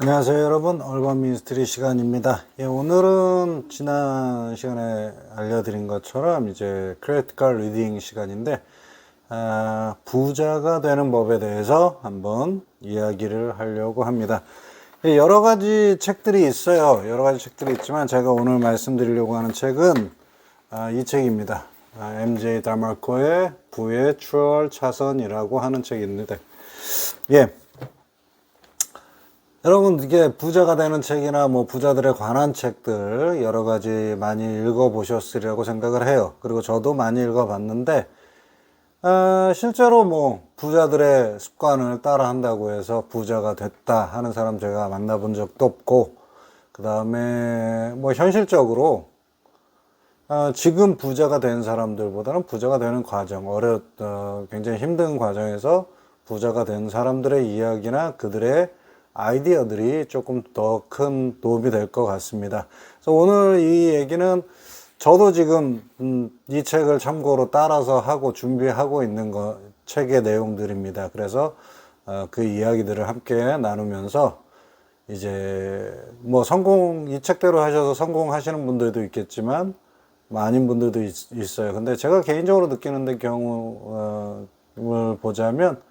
안녕하세요 여러분, 얼번 미니스트리 시간입니다. 오늘은 지난 시간에 알려드린 것처럼 이제 크리티컬 리딩 시간인데, 부자가 되는 법에 대해서 한번 이야기를 하려고 합니다. 여러 가지 책들이 있어요. 여러 가지 책들이 있지만 제가 오늘 말씀드리려고 하는 책은 이 책입니다. MJ 다마코의 부의 추월 차선이라고 하는 책인데, 여러분, 이게 부자가 되는 책이나 뭐 부자들에 관한 책들 여러 가지 많이 읽어보셨으리라고 생각을 해요. 그리고 저도 많이 읽어봤는데, 실제로 뭐 부자들의 습관을 따라 한다고 해서 부자가 됐다 하는 사람 제가 만나본 적도 없고, 그 다음에 뭐 현실적으로 지금 부자가 된 사람들보다는 부자가 되는 과정, 굉장히 힘든 과정에서 부자가 된 사람들의 이야기나 그들의 아이디어들이 조금 더 큰 도움이 될 것 같습니다. 그래서 오늘 이 얘기는 저도 지금 이 책을 참고로 따라서 하고 준비하고 있는 책의 내용들입니다. 그래서 그 이야기들을 함께 나누면서 이제 뭐 이 책대로 하셔서 성공하시는 분들도 있겠지만 아닌 분들도 있어요. 근데 제가 개인적으로 느끼는 경우를 보자면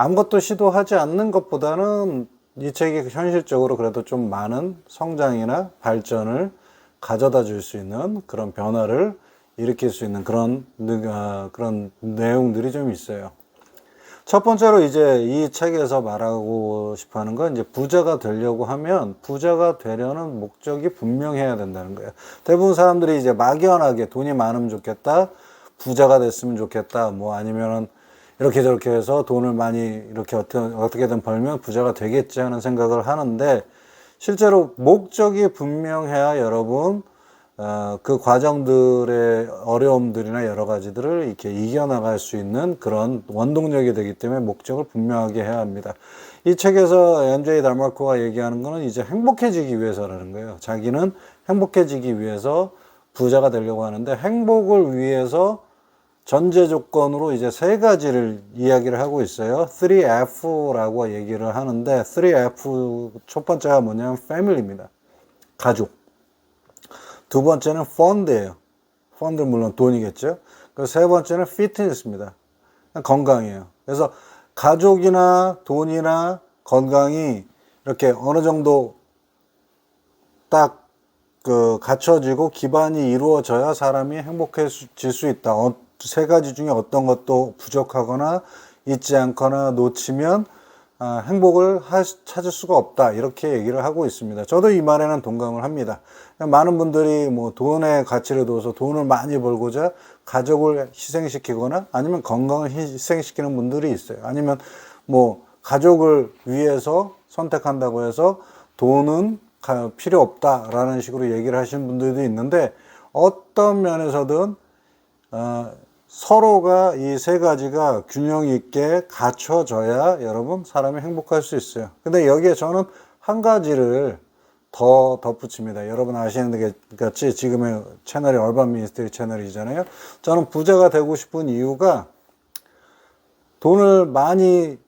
아무것도 시도하지 않는 것보다는 이 책이 현실적으로 그래도 좀 많은 성장이나 발전을 가져다 줄 수 있는 그런 변화를 일으킬 수 있는 그런 내용들이 좀 있어요. 첫 번째로 이제 이 책에서 말하고 싶어 하는 건 이제 부자가 되려고 하면 부자가 되려는 목적이 분명해야 된다는 거예요. 대부분 사람들이 이제 막연하게 돈이 많으면 좋겠다, 부자가 됐으면 좋겠다, 뭐 아니면은 이렇게 저렇게 해서 돈을 많이 이렇게 어떻게든 벌면 부자가 되겠지 하는 생각을 하는데, 실제로 목적이 분명해야 여러분 그 과정들의 어려움들이나 여러 가지들을 이렇게 이겨나갈 수 있는 그런 원동력이 되기 때문에 목적을 분명하게 해야 합니다. 이 책에서 MJ 달마코가 얘기하는 거는 이제 행복해지기 위해서라는 거예요. 자기는 행복해지기 위해서 부자가 되려고 하는데, 행복을 위해서 전제 조건으로 이제 세 가지를 이야기를 하고 있어요. 3F라고 얘기를 하는데, 3F 첫 번째가 뭐냐면 family입니다. 가족. 두 번째는 fund예요. fund 물론 돈이겠죠. 그리고 세 번째는 fitness입니다. 건강이에요. 그래서 가족이나 돈이나 건강이 이렇게 어느 정도 딱 갖춰지고 기반이 이루어져야 사람이 행복해질 수 있다. 세 가지 중에 어떤 것도 부족하거나 잊지 않거나 놓치면 행복을 찾을 수가 없다, 이렇게 얘기를 하고 있습니다. 저도 이 말에는 동감을 합니다. 많은 분들이 뭐 돈의 가치를 둬서 돈을 많이 벌고자 가족을 희생시키거나 아니면 건강을 희생시키는 분들이 있어요. 아니면 뭐 가족을 위해서 선택한다고 해서 돈은 필요 없다라는 식으로 얘기를 하시는 분들도 있는데, 어떤 면에서든 서로가 이 세 가지가 균형 있게 갖춰져야 여러분 사람이 행복할 수 있어요. 근데 여기에 저는 한 가지를 더 덧붙입니다. 여러분 아시는 것 같이 지금의 채널이 얼반 미니스트리 채널이잖아요. 저는 부자가 되고 싶은 이유가 돈을 많이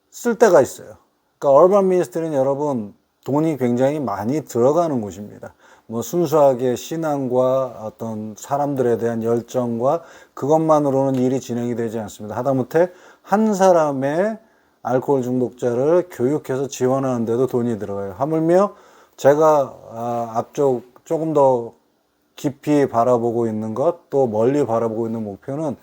쓸 때가 있어요. 그러니까 얼반 미니스트리는 여러분 돈이 굉장히 많이 들어가는 곳입니다. 뭐 순수하게 신앙과 어떤 사람들에 대한 열정과 그것만으로는 일이 진행이 되지 않습니다. 하다못해 한 사람의 알코올 중독자를 교육해서 지원하는데도 돈이 들어가요. 하물며 제가 앞쪽 조금 더 깊이 바라보고 있는 것, 또 멀리 바라보고 있는 목표는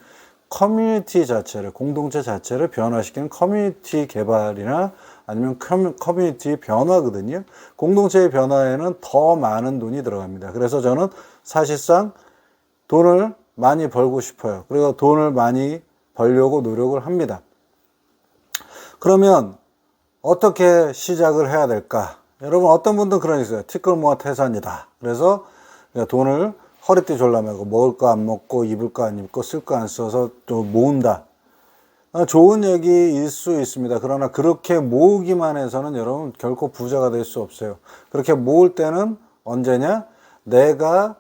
커뮤니티 자체를, 공동체 자체를 변화시키는 커뮤니티 개발이나 아니면 커뮤니티 변화거든요. 공동체의 변화에는 더 많은 돈이 들어갑니다. 그래서 저는 사실상 돈을 많이 벌고 싶어요. 그리고 돈을 많이 벌려고 노력을 합니다. 그러면 어떻게 시작을 해야 될까? 여러분, 어떤 분들은 그런 게 있어요. 티끌 모아 태산이다. 그래서 돈을 허리띠 졸라매고 먹을 거 안 먹고 입을 거 안 입고 쓸 거 안 써서 또 모은다. 좋은 얘기일 수 있습니다. 그러나 그렇게 모으기만 해서는 여러분 결코 부자가 될 수 없어요. 그렇게 모을 때는 언제냐? 내가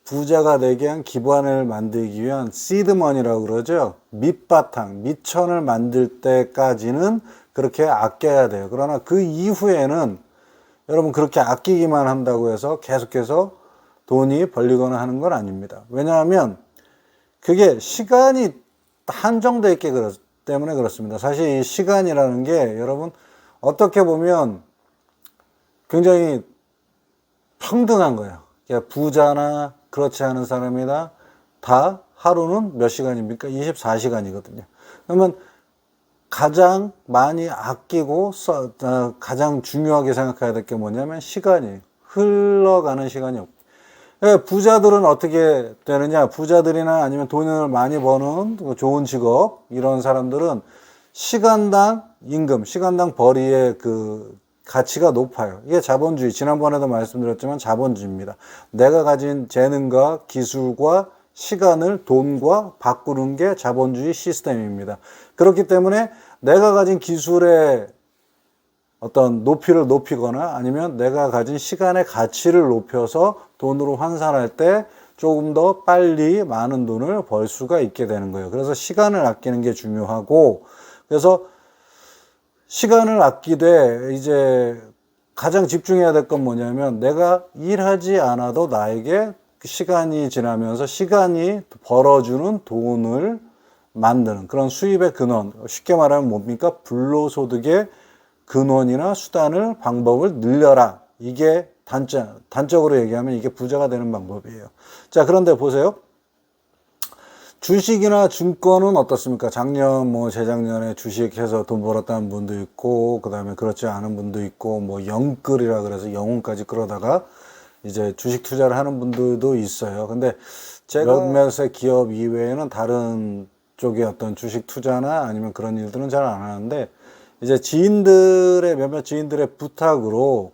부자가 되게 한 기반을 만들기 위한 시드머니라고 그러죠. 밑바탕, 밑천을 만들 때까지는 그렇게 아껴야 돼요. 그러나 그 이후에는 여러분 그렇게 아끼기만 한다고 해서 계속해서 돈이 벌리거나 하는 건 아닙니다. 왜냐하면 그게 시간이 한정되어 있기 때문에 그렇습니다. 사실 이 시간이라는 게 여러분 어떻게 보면 굉장히 평등한 거예요. 그러니까 부자나 그렇지 않은 사람이나 다 하루는 몇 시간입니까? 24시간이거든요. 그러면 가장 많이 아끼고 가장 중요하게 생각해야 될 게 뭐냐면 시간이에요. 흘러가는 시간이 없고. 부자들은 어떻게 되느냐? 부자들이나 아니면 돈을 많이 버는 좋은 직업 이런 사람들은 시간당 임금, 시간당 벌이의 그 가치가 높아요. 이게 자본주의, 지난번에도 말씀드렸지만 자본주의입니다. 내가 가진 재능과 기술과 시간을 돈과 바꾸는 게 자본주의 시스템입니다. 그렇기 때문에 내가 가진 기술의 어떤 높이를 높이거나 아니면 내가 가진 시간의 가치를 높여서 돈으로 환산할 때 조금 더 빨리 많은 돈을 벌 수가 있게 되는 거예요. 그래서 시간을 아끼는 게 중요하고, 그래서 시간을 아끼되 이제 가장 집중해야 될 건 뭐냐면 내가 일하지 않아도 나에게 시간이 지나면서 시간이 벌어주는 돈을 만드는 그런 수입의 근원, 쉽게 말하면 뭡니까? 불로소득의 근원이나 수단을, 방법을 늘려라. 이게 단적으로 얘기하면 이게 부자가 되는 방법이에요. 자, 그런데 보세요. 주식이나 증권은 어떻습니까? 작년, 재작년에 주식해서 돈 벌었다는 분도 있고, 그 다음에 그렇지 않은 분도 있고, 영끌이라 그래서 영혼까지 끌어다가 이제 주식 투자를 하는 분들도 있어요. 근데 제가 몇몇의 기업 이외에는 다른 쪽의 어떤 주식 투자나 아니면 그런 일들은 잘 안 하는데, 이제 몇몇 지인들의 부탁으로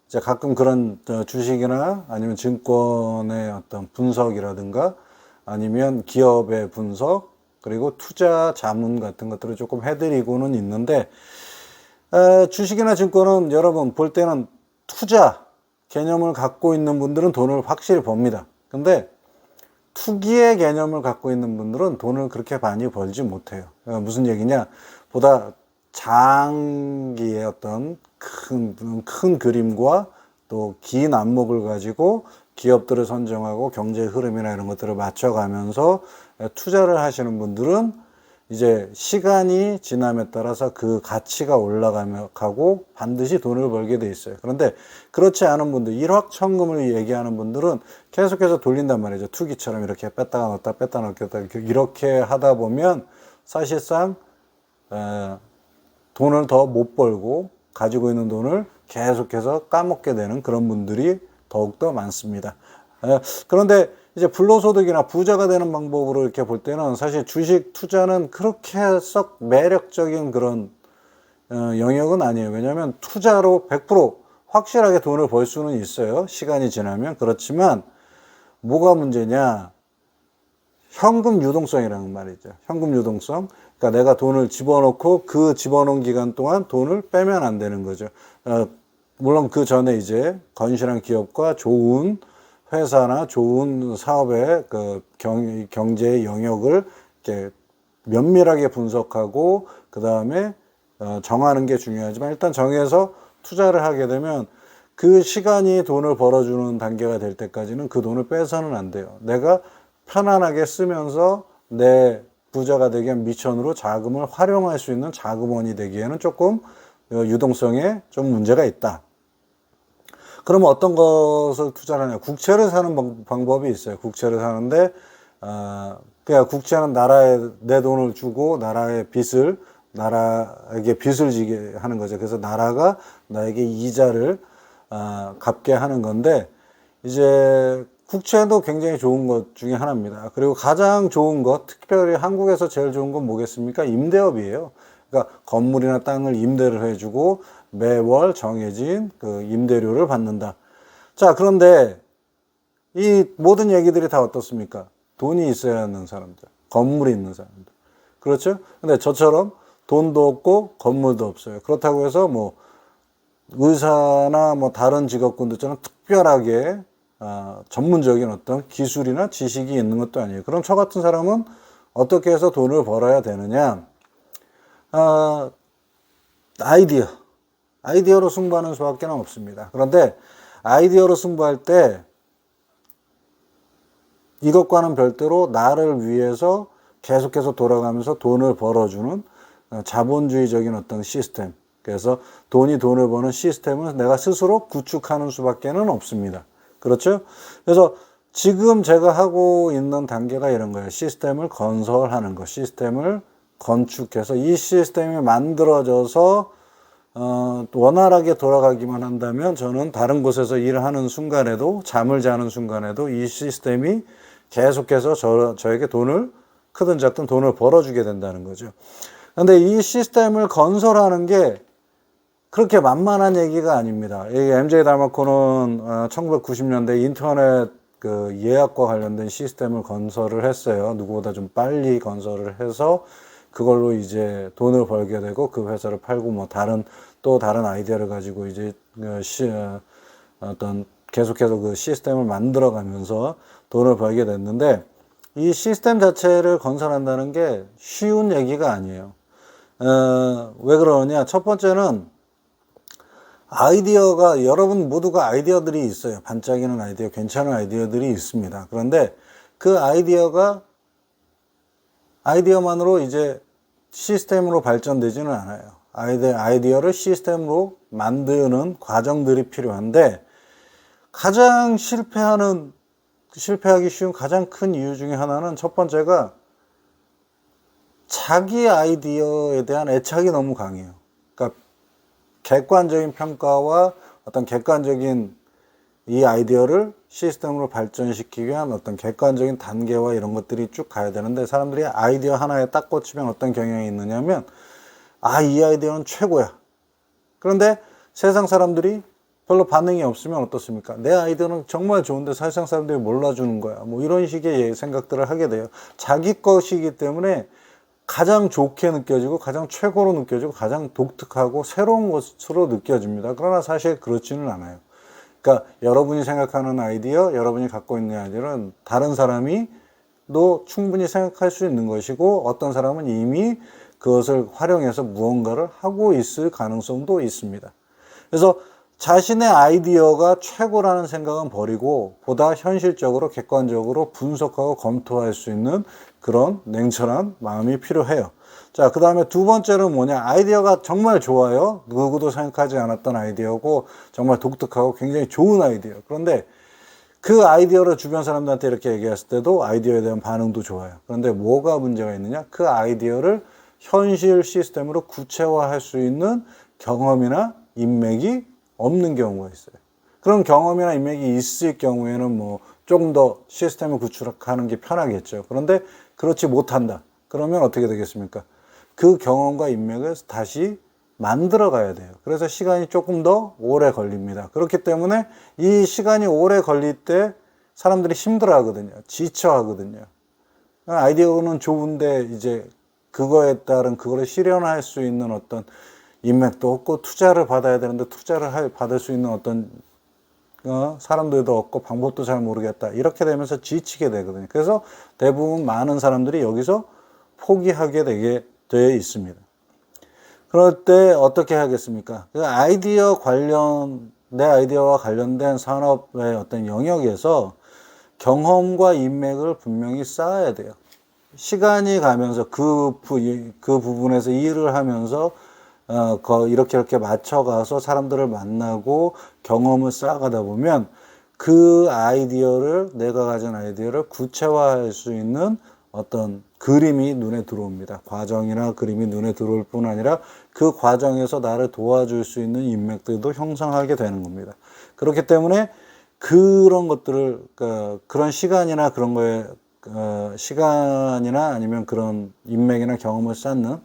이제 가끔 그런 주식이나 아니면 증권의 어떤 분석이라든가 아니면 기업의 분석 그리고 투자 자문 같은 것들을 조금 해드리고는 있는데, 주식이나 증권은 여러분 볼 때는 투자 개념을 갖고 있는 분들은 돈을 확실히 법니다. 근데 투기의 개념을 갖고 있는 분들은 돈을 그렇게 많이 벌지 못해요. 무슨 얘기냐? 보다 장기의 어떤 큰 그림과 또 긴 안목을 가지고 기업들을 선정하고 경제 흐름이나 이런 것들을 맞춰가면서 투자를 하시는 분들은 이제 시간이 지남에 따라서 그 가치가 올라가고 반드시 돈을 벌게 돼 있어요. 그런데 그렇지 않은 분들, 일확천금을 얘기하는 분들은 계속해서 돌린단 말이죠. 투기처럼 이렇게 뺐다가 넣었다 뺐다 넣었다 이렇게 하다 보면 사실상 돈을 더 못 벌고 가지고 있는 돈을 계속해서 까먹게 되는 그런 분들이 더욱더 많습니다. 그런데 이제 불로소득이나 부자가 되는 방법으로 이렇게 볼 때는 사실 주식 투자는 그렇게 썩 매력적인 그런 영역은 아니에요. 왜냐하면 투자로 100% 확실하게 돈을 벌 수는 있어요. 시간이 지나면. 그렇지만 뭐가 문제냐? 현금 유동성이라는 말이죠. 현금 유동성. 그러니까 내가 돈을 집어넣고 그 집어넣은 기간 동안 돈을 빼면 안 되는 거죠. 물론 그 전에 이제 건실한 기업과 좋은 회사나 좋은 사업의 그 경제의 영역을 이렇게 면밀하게 분석하고 그 다음에 정하는 게 중요하지만 일단 정해서 투자를 하게 되면 그 시간이 돈을 벌어주는 단계가 될 때까지는 그 돈을 빼서는 안 돼요. 내가 편안하게 쓰면서 내 부자가 되기 위한 미천으로 자금을 활용할 수 있는 자금원이 되기에는 조금 유동성에 좀 문제가 있다. 그러면 어떤 것을 투자를 하냐? 국채를 사는 방법이 있어요. 국채를 사는데, 그냥 국채는 나라에 내 돈을 주고 나라에게 빚을 지게 하는 거죠. 그래서 나라가 나에게 이자를 갚게 하는 건데, 이제 국채도 굉장히 좋은 것 중에 하나입니다. 그리고 가장 좋은 것, 특별히 한국에서 제일 좋은 건 뭐겠습니까? 임대업이에요. 그러니까 건물이나 땅을 임대를 해주고 매월 정해진 그 임대료를 받는다. 자, 그런데 이 모든 얘기들이 다 어떻습니까? 돈이 있어야 하는 사람들, 건물이 있는 사람들. 그렇죠? 근데 저처럼 돈도 없고 건물도 없어요. 그렇다고 해서 의사나 다른 직업군들처럼 특별하게 전문적인 어떤 기술이나 지식이 있는 것도 아니에요. 그럼 저 같은 사람은 어떻게 해서 돈을 벌어야 되느냐? 아이디어로 승부하는 수밖에 없습니다. 그런데 아이디어로 승부할 때 이것과는 별도로 나를 위해서 계속해서 돌아가면서 돈을 벌어주는 자본주의적인 어떤 시스템. 그래서 돈을 버는 시스템은 내가 스스로 구축하는 수밖에 없습니다. 그렇죠? 그래서 지금 제가 하고 있는 단계가 이런 거예요. 시스템을 건설하는 거, 시스템을 건축해서 이 시스템이 만들어져서 원활하게 돌아가기만 한다면 저는 다른 곳에서 일하는 순간에도 잠을 자는 순간에도 이 시스템이 계속해서 저에게 크든 작든 돈을 벌어주게 된다는 거죠. 그런데 이 시스템을 건설하는 게 그렇게 만만한 얘기가 아닙니다. 이 MJ 다마코는 1990년대 인터넷 그 예약과 관련된 시스템을 건설을 했어요. 누구보다 좀 빨리 건설을 해서 그걸로 이제 돈을 벌게 되고 그 회사를 팔고 뭐 다른 아이디어를 가지고 이제 어떤 계속해서 그 시스템을 만들어 가면서 돈을 벌게 됐는데 이 시스템 자체를 건설한다는 게 쉬운 얘기가 아니에요. 왜 그러냐? 첫 번째는 아이디어가 여러분 모두가 아이디어들이 있어요. 반짝이는 아이디어, 괜찮은 아이디어들이 있습니다. 그런데 그 아이디어만으로 이제 시스템으로 발전되지는 않아요. 아이디어를 시스템으로 만드는 과정들이 필요한데 가장 실패하기 쉬운 가장 큰 이유 중에 하나는 첫 번째가 자기 아이디어에 대한 애착이 너무 강해요. 그러니까 객관적인 평가와 어떤 객관적인 이 아이디어를 시스템으로 발전시키기 위한 어떤 객관적인 단계와 이런 것들이 쭉 가야 되는데 사람들이 아이디어 하나에 딱 꽂히면 어떤 경향이 있느냐면 이 아이디어는 최고야. 그런데 세상 사람들이 별로 반응이 없으면 어떻습니까? 내 아이디어는 정말 좋은데 세상 사람들이 몰라주는 거야. 뭐 이런 식의 생각들을 하게 돼요. 자기 것이기 때문에 가장 좋게 느껴지고 가장 최고로 느껴지고 가장 독특하고 새로운 것으로 느껴집니다. 그러나 사실 그렇지는 않아요. 그러니까 여러분이 생각하는 아이디어, 여러분이 갖고 있는 아이디어는 다른 사람이 도 충분히 생각할 수 있는 것이고 어떤 사람은 이미 그것을 활용해서 무언가를 하고 있을 가능성도 있습니다. 그래서 자신의 아이디어가 최고라는 생각은 버리고 보다 현실적으로 객관적으로 분석하고 검토할 수 있는 그런 냉철한 마음이 필요해요. 자, 그 다음에 두 번째는 뭐냐? 아이디어가 정말 좋아요. 누구도 생각하지 않았던 아이디어고 정말 독특하고 굉장히 좋은 아이디어. 그런데 그 아이디어를 주변 사람들한테 이렇게 얘기했을 때도 아이디어에 대한 반응도 좋아요. 그런데 뭐가 문제가 있느냐? 그 아이디어를 현실 시스템으로 구체화할 수 있는 경험이나 인맥이 없는 경우가 있어요. 그런 경험이나 인맥이 있을 경우에는 뭐 조금 더 시스템을 구축하는 게 편하겠죠. 그런데 그렇지 못한다. 그러면 어떻게 되겠습니까? 그 경험과 인맥을 다시 만들어 가야 돼요. 그래서 시간이 조금 더 오래 걸립니다. 그렇기 때문에 이 시간이 오래 걸릴 때 사람들이 힘들어 하거든요. 지쳐 하거든요. 아이디어는 좋은데 이제 그거에 따른 그거를 실현할 수 있는 어떤 인맥도 없고 투자를 받아야 되는데 받을 수 있는 어떤 사람들도 없고 방법도 잘 모르겠다. 이렇게 되면서 지치게 되거든요. 그래서 대부분 많은 사람들이 여기서 포기하게 되어 있습니다. 그럴 때 어떻게 하겠습니까? 내 아이디어와 관련된 산업의 어떤 영역에서 경험과 인맥을 분명히 쌓아야 돼요. 시간이 가면서 그 부분에서 일을 하면서 이렇게 맞춰가서 사람들을 만나고 경험을 쌓아가다 보면 내가 가진 아이디어를 구체화할 수 있는 어떤 그림이 눈에 들어옵니다. 과정이나 그림이 눈에 들어올 뿐 아니라 그 과정에서 나를 도와줄 수 있는 인맥들도 형성하게 되는 겁니다. 그렇기 때문에 그런 것들을, 그런 시간이나 아니면 그런 인맥이나 경험을 쌓는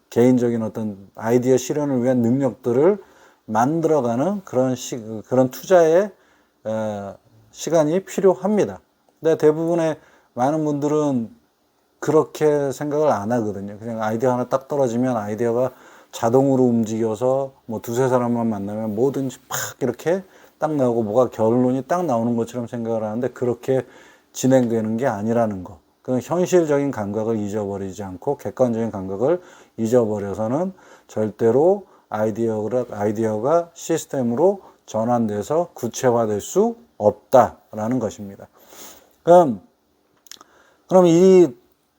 개인적인 어떤 아이디어 실현을 위한 능력들을 만들어가는 그런 투자의 시간이 필요합니다. 근데 대부분의 많은 분들은 그렇게 생각을 안 하거든요. 그냥 아이디어 하나 딱 떨어지면 아이디어가 자동으로 움직여서 뭐 두세 사람만 만나면 뭐든지 팍 이렇게 딱 나오고 뭐가 결론이 딱 나오는 것처럼 생각을 하는데 그렇게 진행되는 게 아니라는 거. 그 현실적인 감각을 잊어버리지 않고 객관적인 감각을 잊어버려서는 절대로 아이디어가 시스템으로 전환돼서 구체화될 수 없다라는 것입니다. 그럼 이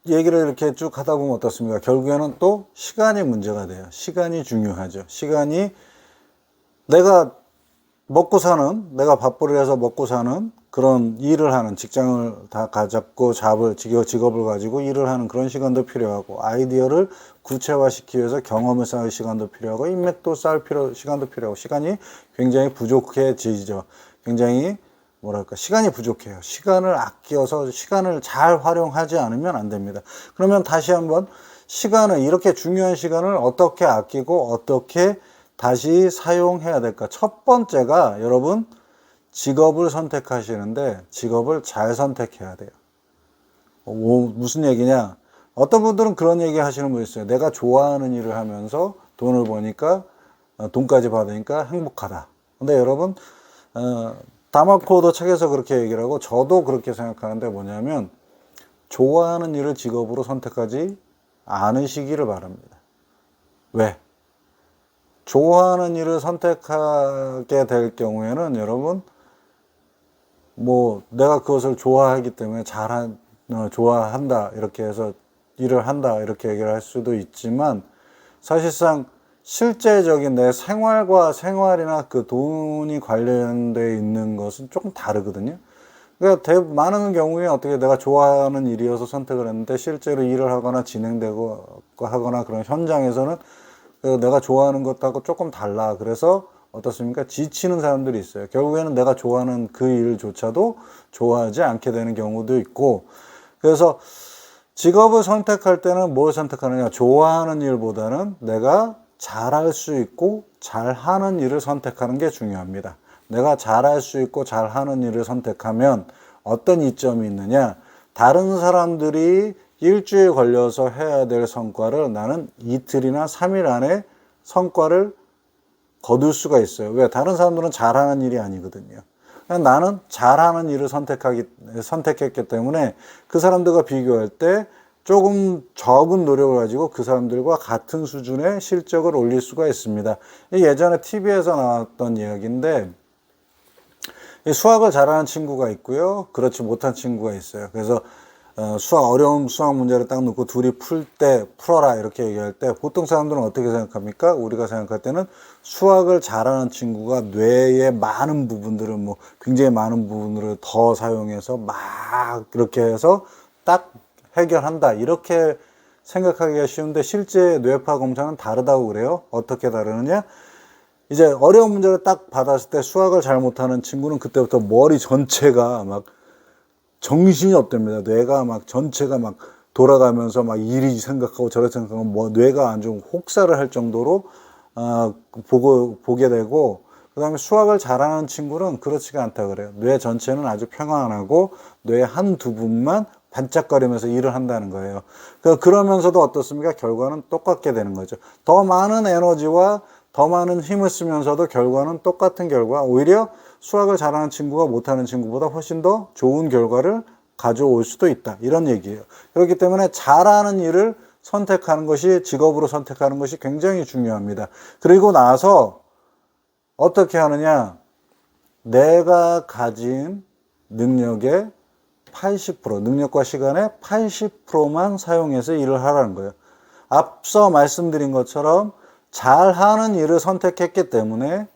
얘기를 이렇게 쭉 하다 보면 어떻습니까? 결국에는 또 시간이 문제가 돼요. 시간이 중요하죠. 시간이 내가 밥벌이를 해서 먹고 사는 그런 일을 하는 직장을 다 가졌고 직업을 가지고 일을 하는 그런 시간도 필요하고 아이디어를 구체화시키기 위해서 경험을 쌓을 시간도 필요하고 인맥도 쌓을 시간도 필요하고 시간이 굉장히 부족해지죠. 굉장히 시간이 부족해요. 시간을 아껴서 시간을 잘 활용하지 않으면 안 됩니다. 그러면 다시 한번 이렇게 중요한 시간을 어떻게 아끼고 어떻게 다시 사용해야 될까? 첫 번째가 여러분 직업을 선택하시는데 직업을 잘 선택해야 돼요. 무슨 얘기냐? 어떤 분들은 그런 얘기 하시는 분 있어요. 내가 좋아하는 일을 하면서 돈을 버니까 돈까지 받으니까 행복하다. 근데 여러분 다마코도 책에서 그렇게 얘기를 하고 저도 그렇게 생각하는데 뭐냐면 좋아하는 일을 직업으로 선택하지 않으시기를 바랍니다. 왜? 좋아하는 일을 선택하게 될 경우에는 여러분 내가 그것을 좋아하기 때문에 좋아한다 이렇게 해서 일을 한다 이렇게 얘기를 할 수도 있지만 사실상 실제적인 내 생활이나 그 돈이 관련되어 있는 것은 조금 다르거든요. 그러니까 많은 경우에 어떻게 내가 좋아하는 일이어서 선택을 했는데 실제로 일을 하거나 진행되고 하거나 그런 현장에서는 내가 좋아하는 것하고 조금 달라. 그래서 어떻습니까? 지치는 사람들이 있어요. 결국에는 내가 좋아하는 그 일조차도 좋아하지 않게 되는 경우도 있고 그래서 직업을 선택할 때는 뭘 선택하느냐? 좋아하는 일보다는 내가 잘할 수 있고 잘하는 일을 선택하는 게 중요합니다. 내가 잘할 수 있고 잘하는 일을 선택하면 어떤 이점이 있느냐? 다른 사람들이 일주일 걸려서 해야 될 성과를 나는 이틀이나 3일 안에 성과를 거둘 수가 있어요. 왜? 다른 사람들은 잘하는 일이 아니거든요. 나는 잘하는 일을 선택했기 때문에 그 사람들과 비교할 때 조금 적은 노력을 가지고 그 사람들과 같은 수준의 실적을 올릴 수가 있습니다. 예전에 TV에서 나왔던 이야기인데 수학을 잘하는 친구가 있고요. 그렇지 못한 친구가 있어요. 그래서 어려운 수학 문제를 딱 놓고 둘이 풀어라 이렇게 얘기할 때 보통 사람들은 어떻게 생각합니까? 우리가 생각할 때는 수학을 잘하는 친구가 뇌의 많은 부분들을 굉장히 많은 부분들을 더 사용해서 막 이렇게 해서 딱 해결한다 이렇게 생각하기가 쉬운데 실제 뇌파 검사는 다르다고 그래요. 어떻게 다르느냐? 이제 어려운 문제를 딱 받았을 때 수학을 잘 못하는 친구는 그때부터 머리 전체가 막 정신이 없답니다. 뇌가 막 전체가 막 돌아가면서 막 이리 생각하고 저리 생각하고 뇌가 아주 혹사를 할 정도로 보게 되고 그 다음에 수학을 잘하는 친구는 그렇지가 않다 그래요. 뇌 전체는 아주 평안하고 뇌 한두 부분만 반짝거리면서 일을 한다는 거예요. 그러면서도 어떻습니까? 결과는 똑같게 되는 거죠. 더 많은 에너지와 더 많은 힘을 쓰면서도 결과는 똑같은 결과, 오히려 수학을 잘하는 친구가 못하는 친구보다 훨씬 더 좋은 결과를 가져올 수도 있다. 이런 얘기예요. 그렇기 때문에 잘하는 일을 선택하는 것이 직업으로 선택하는 것이 굉장히 중요합니다. 그리고 나서 어떻게 하느냐? 내가 가진 능력의 80%, 능력과 시간의 80%만 사용해서 일을 하라는 거예요. 앞서 말씀드린 것처럼 잘하는 일을 선택했기 때문에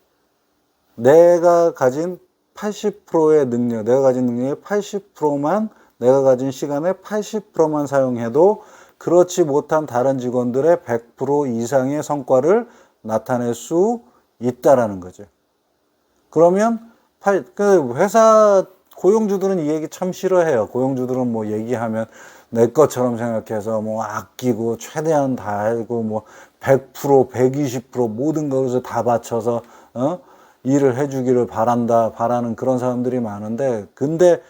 내가 가진 80%의 능력, 내가 가진 능력의 80%만, 내가 가진 시간의 80%만 사용해도 그렇지 못한 다른 직원들의 100% 이상의 성과를 나타낼 수 있다라는 거죠. 그러면 회사 고용주들은 이 얘기 참 싫어해요. 고용주들은 얘기하면 내 것처럼 생각해서 아끼고 최대한 다 알고 100%, 120% 모든 것을 다 바쳐서 일을 해주기를 바라는 그런 사람들이 많은데, 근데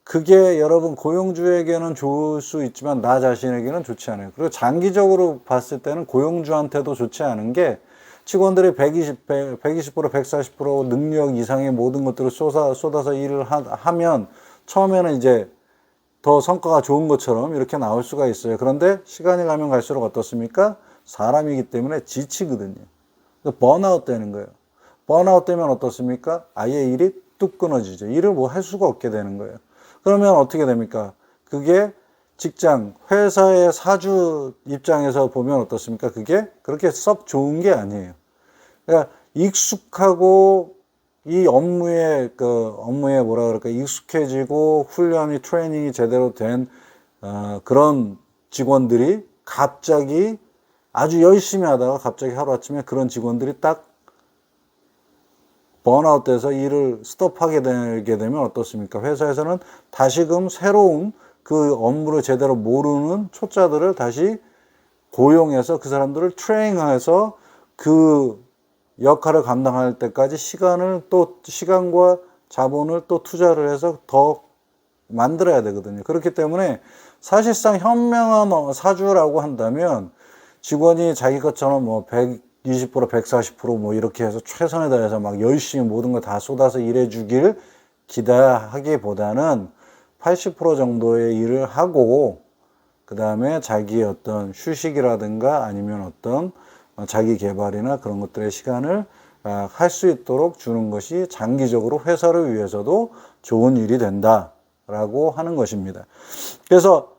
그게 여러분 고용주에게는 좋을 수 있지만 나 자신에게는 좋지 않아요. 그리고 장기적으로 봤을 때는 고용주한테도 좋지 않은 게 직원들이 120%, 140% 능력 이상의 모든 것들을 쏟아서 일을 하면 처음에는 이제 더 성과가 좋은 것처럼 이렇게 나올 수가 있어요. 그런데 시간이 가면 갈수록 어떻습니까? 사람이기 때문에 지치거든요. 번아웃 되는 거예요. 번아웃 되면 어떻습니까? 아예 일이 뚝 끊어지죠. 일을 뭐 할 수가 없게 되는 거예요. 그러면 어떻게 됩니까? 그게 직장, 회사의 사주 입장에서 보면 어떻습니까? 그게 그렇게 썩 좋은 게 아니에요. 그러니까 익숙하고 이 업무에 뭐라 그럴까, 익숙해지고 훈련이, 트레이닝이 제대로 된, 그런 직원들이 갑자기 아주 열심히 하다가 갑자기 하루아침에 그런 직원들이 딱 번아웃 돼서 일을 스톱하게 되게 되면 어떻습니까? 회사에서는 다시금 새로운 그 업무를 제대로 모르는 초짜들을 다시 고용해서 그 사람들을 트레이닝해서 그 역할을 감당할 때까지 시간과 자본을 또 투자를 해서 더 만들어야 되거든요. 그렇기 때문에 사실상 현명한 사주라고 한다면 직원이 자기 것처럼 뭐 120%, 140%뭐 이렇게 해서 최선을 다해서 막 열심히 모든 걸 다 쏟아서 일해주길 기대하기보다는 80% 정도의 일을 하고 그 다음에 자기의 어떤 휴식이라든가 아니면 어떤 자기 개발이나 그런 것들의 시간을 할 수 있도록 주는 것이 장기적으로 회사를 위해서도 좋은 일이 된다라고 하는 것입니다. 그래서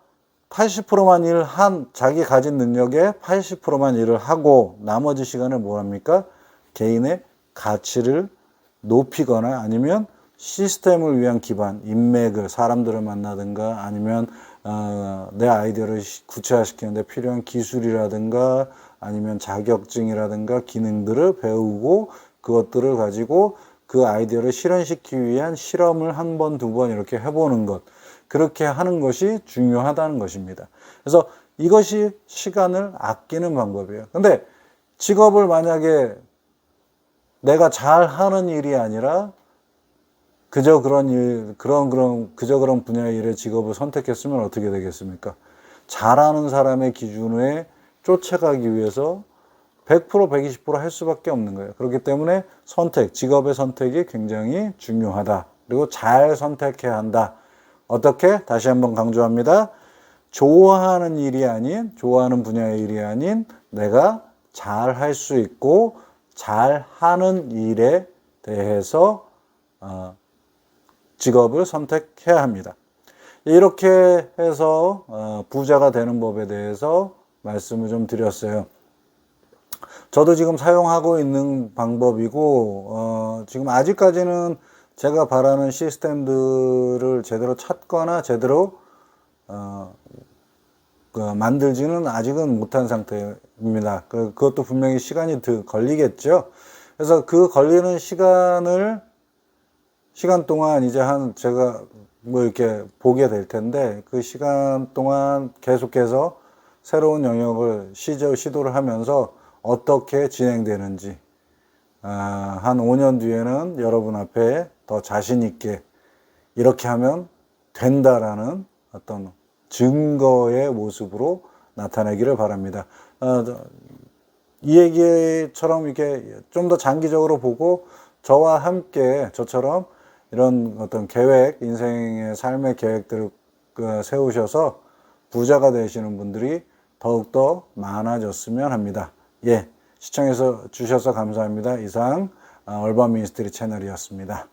80%만 자기 가진 능력의 80%만 일을 하고 나머지 시간을 뭐 합니까? 개인의 가치를 높이거나 아니면 시스템을 위한 기반, 인맥을, 사람들을 만나든가 아니면 내 아이디어를 구체화시키는 데 필요한 기술이라든가 아니면 자격증이라든가 기능들을 배우고 그것들을 가지고 그 아이디어를 실현시키기 위한 실험을 한 번, 두 번 이렇게 해보는 것. 그렇게 하는 것이 중요하다는 것입니다. 그래서 이것이 시간을 아끼는 방법이에요. 근데 직업을 만약에 내가 잘하는 일이 아니라 그저 그런 분야의 일의 직업을 선택했으면 어떻게 되겠습니까? 잘하는 사람의 기준에 쫓아가기 위해서 100%, 120%할 수밖에 없는 거예요. 그렇기 때문에 직업의 선택이 굉장히 중요하다. 그리고 잘 선택해야 한다. 어떻게? 다시 한번 강조합니다. 좋아하는 분야의 일이 아닌 내가 잘 할 수 있고 잘 하는 일에 대해서 직업을 선택해야 합니다. 이렇게 해서 부자가 되는 법에 대해서 말씀을 좀 드렸어요. 저도 지금 사용하고 있는 방법이고 지금 아직까지는 제가 바라는 시스템들을 제대로 찾거나 제대로 만들지는 아직은 못한 상태입니다. 그것도 분명히 시간이 걸리겠죠. 그래서 그 걸리는 시간 동안 이제 제가 뭐 이렇게 보게 될 텐데 그 시간 동안 계속해서 새로운 영역을 시도를 하면서 어떻게 진행되는지 한 5년 뒤에는 여러분 앞에 더 자신 있게 이렇게 하면 된다라는 어떤 증거의 모습으로 나타내기를 바랍니다. 이 얘기처럼 이렇게 좀 더 장기적으로 보고 저처럼 이런 어떤 인생의 삶의 계획들을 세우셔서 부자가 되시는 분들이 더욱더 많아졌으면 합니다. 예, 시청해 주셔서 감사합니다. 이상 얼반 미니스트리 채널이었습니다.